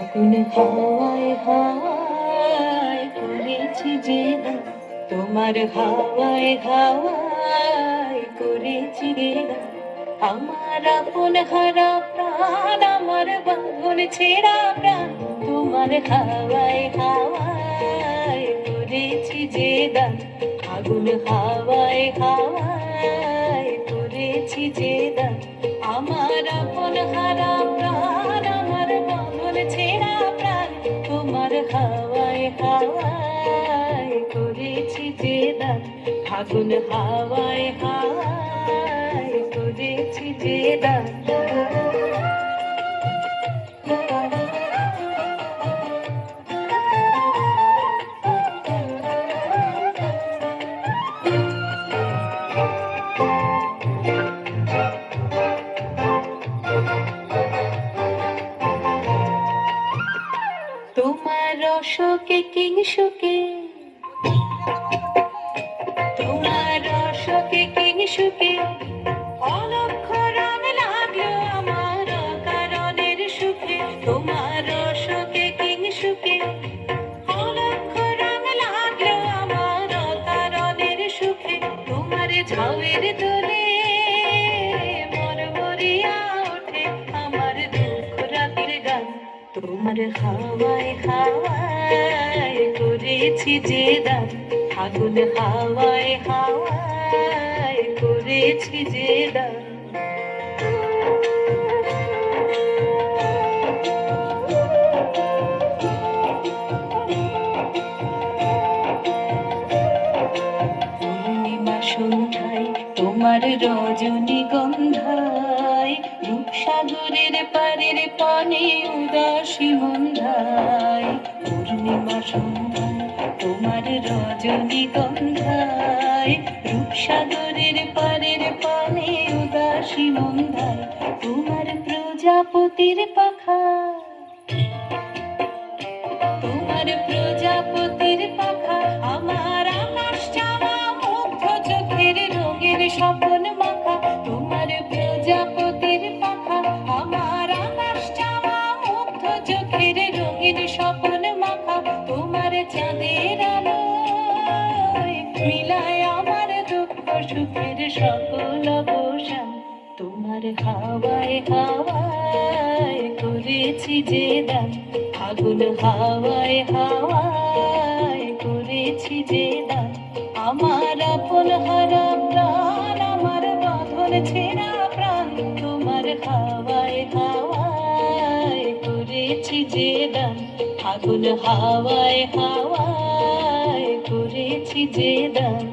আগুন হাওয়ায় হাওয়ায় করেছি যে দান, তোমার হাওয়ায় হাওয়ায় করেছি রে দান। আমার আপন হারা প্রাণ, আমার বাঁধন ছেঁড়া প্রাণ, তোমার হাওয়ায় হাওয়ায় করেছি যে দান। আগুন হাওয়ায় হাওয়ায় করেছি যে দান। আমার আপন হারা প্রাণ, আমার বাঁধন ছেঁড়া প্রাণ, তোমার হাওয়ায় হাওয়ায় করেছি যে দান। আগুন হাওয়ায় হাওয়ায় করেছি যে দান। তোমার রসকে কিংসুকে, তোমার রসকে কিংসুকে অলক্ষ রং লাগলো আমার কারণের সুখে। তোমার রসকে কিংসুকে অলক্ষ রং লাগলো আমার কারণের সুখে। তোমার ঝাউয়ের দোলে মরমরিয়া ওঠে আমার দুঃখ রাতের গান। তোমার হাওয়ায় হাওয়ায় করেছি যে দান। আগুন হাওয়ায় হাওয়ায় করেছি যে দান। পূর্ণিমা সন্ধ্যায় তোমার রজনীগন্ধায়, রূপসাগরের পারের পানে উদাসী মন্ধায়। পূর্ণিমা সন্ধ্যায় তোমার রজনীগন্ধায়, রূপসাগরের পারের পানে উদাসী মন্ধায়। তোমার প্রজাপতির পাখা, তোমার প্রজাপতির পাখা আমার আকাশ চাওয়া মুগ্ধ চোখের রঙের স্বপন মাখা। তোমার প্রজাপতির পাখা আমার আকাশ চাওয়া মুগ্ধ চোখের রঙের স্বপন মাখা। তোমার চাঁদের আলোয় মিলায় আমার দুঃখ সুখের সকল অবসান। তোমার হাওয়ায় হাওয়ায় করেছি যে দান। আগুন হাওয়ায় হাওয়ায় করেছি যে দান। আমার আপন হারা প্রাণ, আমার বাঁধন ছেঁড়া প্রাণ, তোমার হাওয়ায় হাওয়ায় করেছি যে দান। আগুন হাওয়ায় হাওয়ায় করেছি যে দান।